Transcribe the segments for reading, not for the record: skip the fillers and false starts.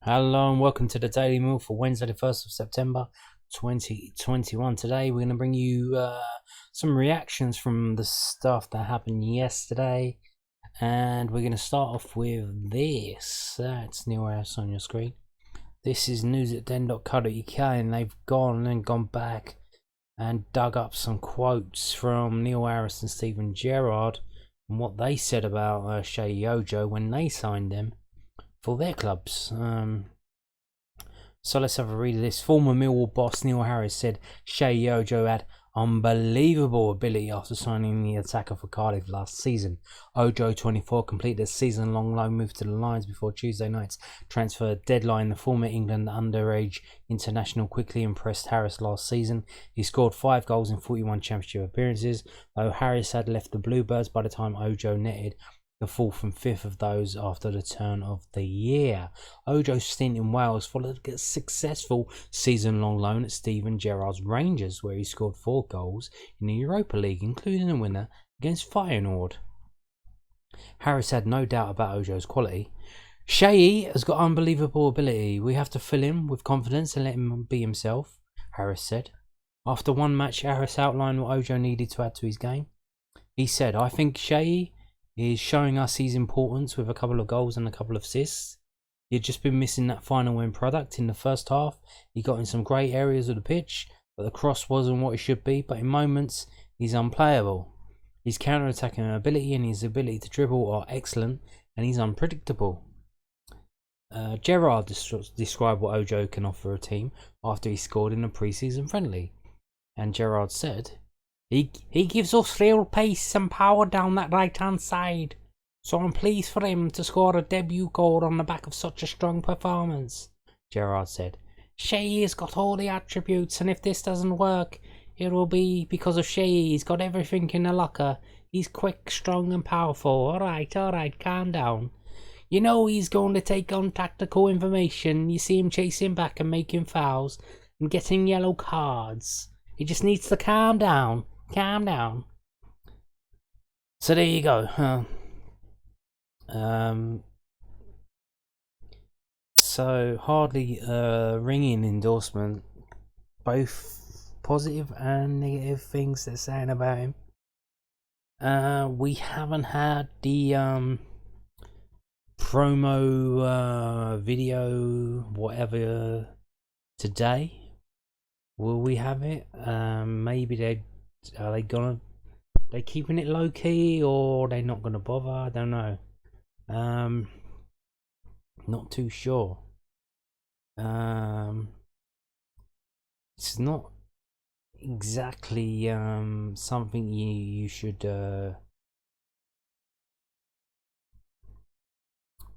Hello and welcome to the Daily Meal for Wednesday the 1st of September 2021. Today we're going to bring you some reactions from the stuff that happened yesterday, and we're going to start off with this. That's Neil Harris on your screen. This is news@den.co.uk, and they've gone back and dug up some quotes from Neil Harris and Stephen Gerrard and what they said about Sheyi when they signed them for their clubs. So let's have a read of this. Former Millwall boss Neil Harris said Sheyi had unbelievable ability after signing the attacker for Cardiff last season. Ojo, 24, completed a season-long loan move to the Lions before Tuesday night's transfer deadline. The former England underage international quickly impressed Harris last season. He scored 5 goals in 41 championship appearances, though Harris had left the Bluebirds by the time Ojo netted the 4th and 5th of those after the turn of the year. Ojo's stint in Wales followed a successful season-long loan at Steven Gerrard's Rangers, where he scored 4 goals in the Europa League, including a winner against Feyenoord. Harris had no doubt about Ojo's quality. Sheyi has got unbelievable ability. We have to fill him with confidence and let him be himself, Harris said. After one match, Harris outlined what Ojo needed to add to his game. He said, "I think Sheyi is showing us his importance with a couple of goals and a couple of assists. He had just been missing that final win product in the first half. He got in some great areas of the pitch, but the cross wasn't what it should be. But in moments, he's unplayable. His counter-attacking ability and his ability to dribble are excellent, and he's unpredictable." Gerrard described what Ojo can offer a team after he scored in a pre-season friendly. And Gerrard said, He gives us real pace and power down that right-hand side, so I'm pleased for him to score a debut goal on the back of such a strong performance, Gerrard said. Sheyi has got all the attributes, and if this doesn't work, it will be because of Sheyi. He's got everything in the locker. He's quick, strong and powerful. Alright, calm down. You know he's going to take on tactical information. You see him chasing back and making fouls and getting yellow cards. He just needs to calm down. Calm down. So there you go. So hardly a ringing endorsement. Both positive and negative things they're saying about him. We haven't had the promo video whatever today. Will we have it? Maybe they keeping it low key, or they not gonna bother? I don't know. Not too sure. It's not exactly something you should.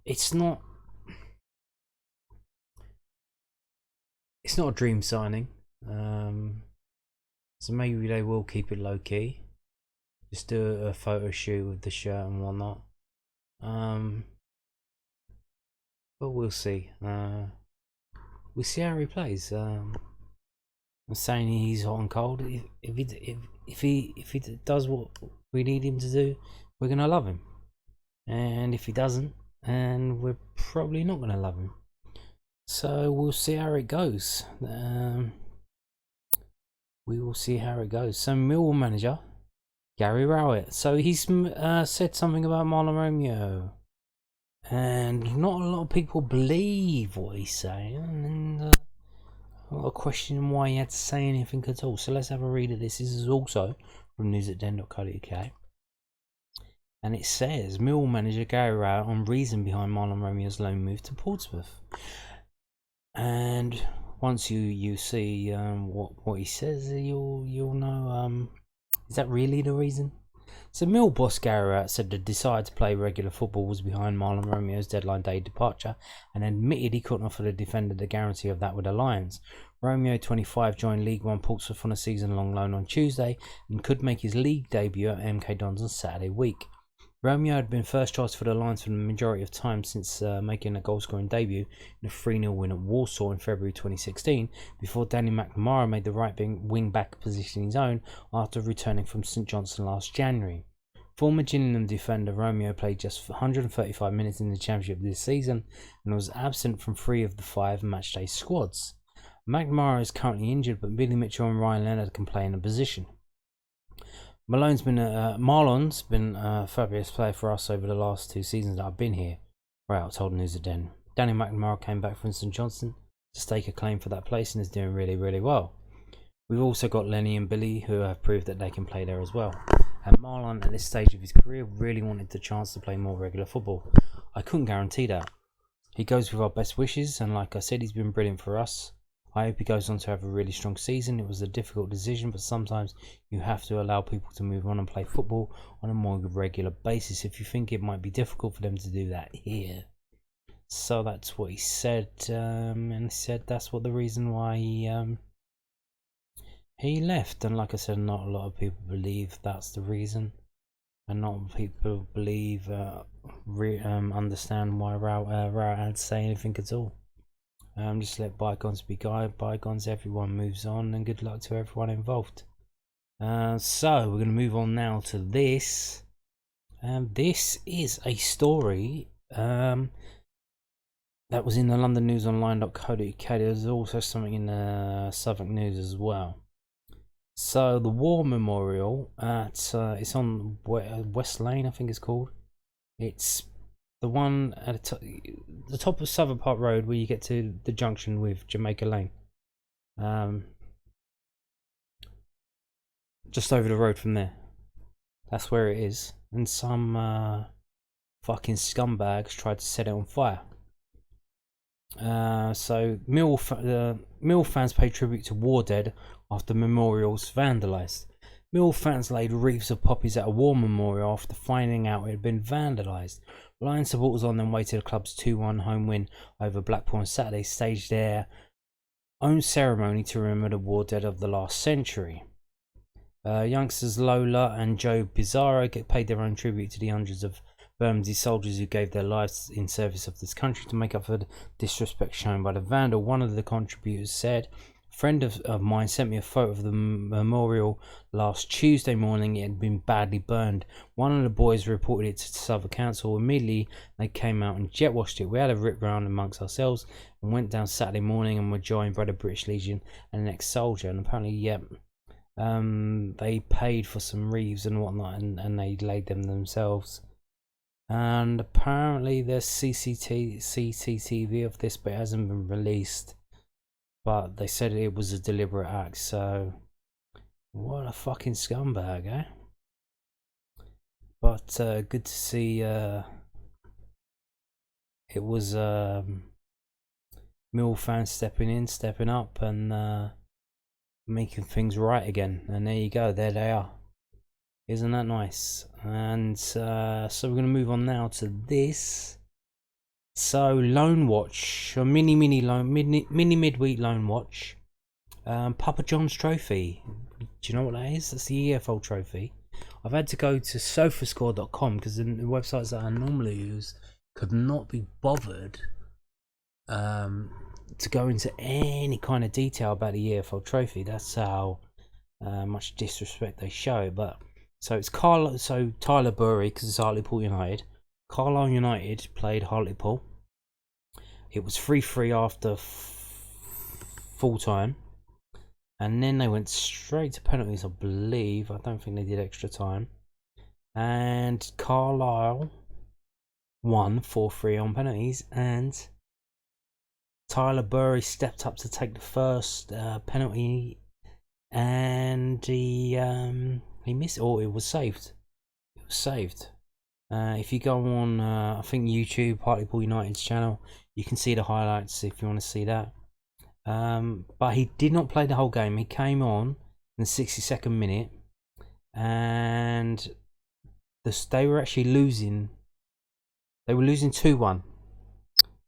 It's not a dream signing. So maybe they will keep it low key. Just do a photo shoot with the shirt and whatnot. But we'll see. We'll see how he plays. I'm saying he's hot and cold. If he does what we need him to do, we're gonna love him. And if he doesn't, and we're probably not gonna love him. So we'll see how it goes. We will see how it goes. So Millwall manager Gary Rowett. So he's said something about Mahlon Romeo, and not a lot of people believe what he's saying, and a lot of question why he had to say anything at all. So let's have a read of this. This is also from news@den.co.uk, and it says Millwall manager Gary Rowett on reason behind Mahlon Romeos' loan move to Portsmouth. And once you see what he says, you'll know is that really the reason? So Mill boss Gary Rowett said the desire to play regular football was behind Mahlon Romeo's deadline day departure, and admitted he couldn't offer the defender the guarantee of that with the Lions. Romeo, 25, joined League One Portsmouth on a season-long loan on Tuesday and could make his league debut at MK Dons on Saturday week. Romeo had been first choice for the Lions for the majority of time since making a goal-scoring debut in a 3-0 win at Warsaw in February 2016, before Danny McNamara made the right wing-back position his own after returning from St Johnstone last January. Former Gillingham defender Romeo played just 135 minutes in the Championship this season and was absent from 3 of the 5 matchday squads. McNamara is currently injured, but Billy Mitchell and Ryan Leonard can play in the position. Mahlon's been a fabulous player for us over the last 2 seasons that I've been here. Rowett told News at Den. Danny McNamara came back from St Johnstone to stake a claim for that place and is doing really, really well. We've also got Lenny and Billy, who have proved that they can play there as well. And Mahlon, at this stage of his career, really wanted the chance to play more regular football. I couldn't guarantee that. He goes with our best wishes, and like I said, he's been brilliant for us. I hope he goes on to have a really strong season. It was a difficult decision, but sometimes you have to allow people to move on and play football on a more regular basis if you think it might be difficult for them to do that here. So that's what he said, and he said that's what the reason why he left. And like I said, not a lot of people believe that's the reason, and not a lot of people believe understand why Rowett had to say anything at all. Just let bygones be bygones. Everyone moves on, and good luck to everyone involved. So we're going to move on now to this. This is a story that was in the London News Online.co.uk. There's also something in the Southwark News as well. So the War Memorial at it's on West Lane, I think it's called. It's the one at the top of Southern Park Road where you get to the junction with Jamaica Lane. Just over the road from there. That's where it is. And some fucking scumbags tried to set it on fire. So Millwall fans paid tribute to war dead after memorials vandalised. Millwall fans laid wreaths of poppies at a war memorial after finding out it had been vandalised. Lions supporters on their way to the club's 2-1 home win over Blackpool on Saturday staged their own ceremony to remember the war dead of the last century. Youngsters Lola and Joe Bizarro paid their own tribute to the hundreds of Bermondsey soldiers who gave their lives in service of this country to make up for the disrespect shown by the vandal. One of the contributors said, "A friend of mine sent me a photo of the memorial last Tuesday morning. It had been badly burned. One of the boys reported it to Southwark Council. Immediately they came out and jet washed it. We had a rip round amongst ourselves and went down Saturday morning and were joined by the British Legion and an ex-soldier." And apparently, they paid for some wreaths and whatnot, and they laid them themselves. And apparently there's CCTV of this, but it hasn't been released. But they said it was a deliberate act, so what a fucking scumbag, eh? But good to see it was Mill fans stepping up and making things right again. And there you go, there they are. Isn't that nice? And so we're going to move on now to this. So Loan Watch, a mini midweek Loan Watch. Papa John's Trophy. Do you know what that is? That's the EFL trophy. I've had to go to sofascore.com because the websites that I normally use could not be bothered to go into any kind of detail about the EFL trophy. That's how much disrespect they show. But so it's Tyler Burey, because it's Hartlepool United. Carlisle United played Hartlepool. It was 3-3 after full time, and then they went straight to penalties, I believe. I don't think they did extra time, and Carlisle won 4-3 on penalties, and Tyler Burey stepped up to take the first penalty, and he missed. Oh, it was saved. It was saved. If you go on, I think YouTube, Hartlepool United's channel, you can see the highlights if you want to see that. But he did not play the whole game. He came on in the 62nd minute, and they were actually losing. They were losing 2-1.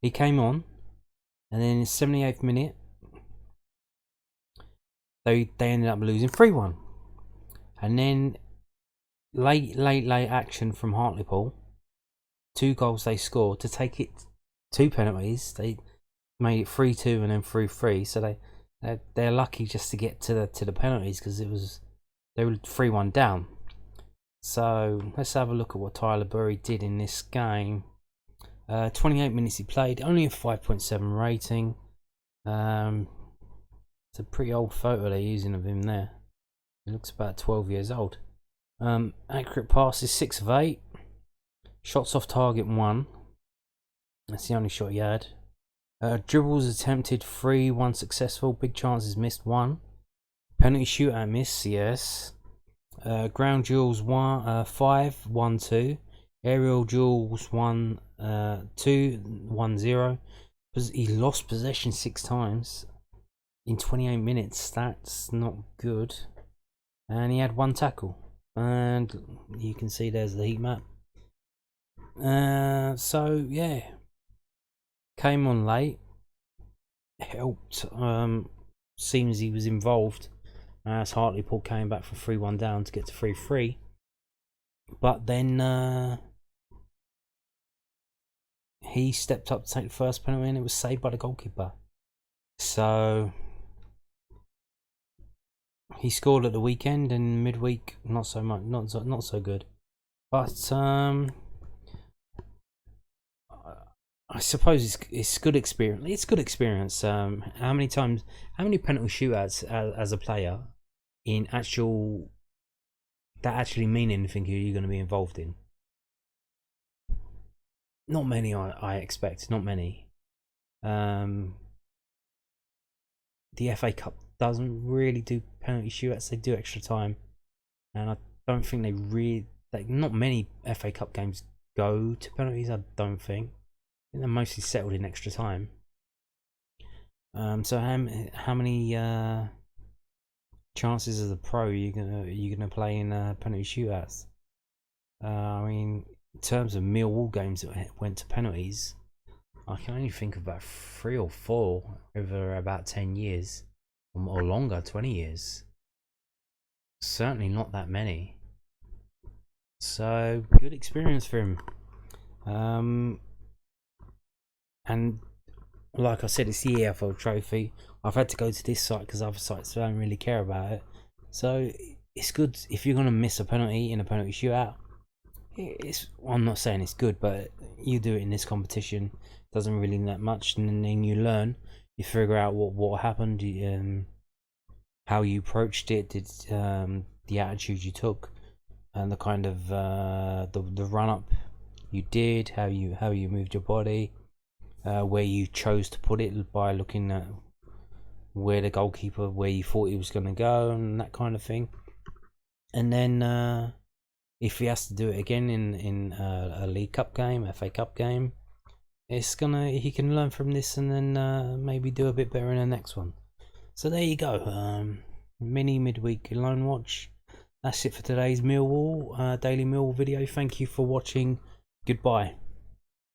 He came on, and then in the 78th minute, they ended up losing 3-1. And then late action from Hartlepool. 2 goals they scored to take it 2 penalties. They made it 3-2 and then 3-3. So they're lucky just to get to the penalties, because they were 3-1 down. So let's have a look at what Tyler Burey did in this game. 28 minutes he played, only a 5.7 rating. It's a pretty old photo they're using of him there. He looks about 12 years old. Accurate passes 6 of 8. Shots off target 1. That's the only shot he had. Dribbles attempted 3, 1 successful. Big chances missed 1. Penalty shootout miss, yes. Ground duels 5, 1, 2. Aerial duels 1, 2, 1, 0. He lost possession 6 times in 28 minutes. That's not good. And he had 1 tackle. And you can see there's the heat map. So yeah, came on late, helped. Seems he was involved as Hartlepool came back from 3-1 down to get to 3-3. But then he stepped up to take the first penalty, and it was saved by the goalkeeper. So he scored at the weekend, and midweek not so much, not so good. But I suppose it's good experience. It's good experience. How many penalty shootouts as a player in actual that actually mean anything you're going to be involved in? Not many, I expect. Not many. The FA Cup doesn't really do penalty shootouts. They do extra time, and I don't think they really. Not many FA Cup games go to penalties. I don't think. They're mostly settled in extra time. So how many chances as a pro are you gonna play in penalty shootouts? I mean, in terms of Millwall games that went to penalties, I can only think of about 3 or 4 over about 10 years or longer, 20 years. Certainly not that many. So good experience for him. And like I said, it's the EFL trophy. I've had to go to this site because other sites don't really care about it. So it's good if you're going to miss a penalty in a penalty shootout. I'm not saying it's good, but you do it in this competition. It doesn't really that much, and then you learn. You figure out what happened, how you approached it, the attitude you took, and the kind of the run up you did, how you moved your body. Where you chose to put it by looking at where the goalkeeper, where you thought he was going to go, and that kind of thing. And then if he has to do it again in a League Cup game, FA Cup game, he can learn from this and then maybe do a bit better in the next one. So there you go, mini midweek loan watch. That's it for today's Millwall daily Millwall video. Thank you for watching. Goodbye.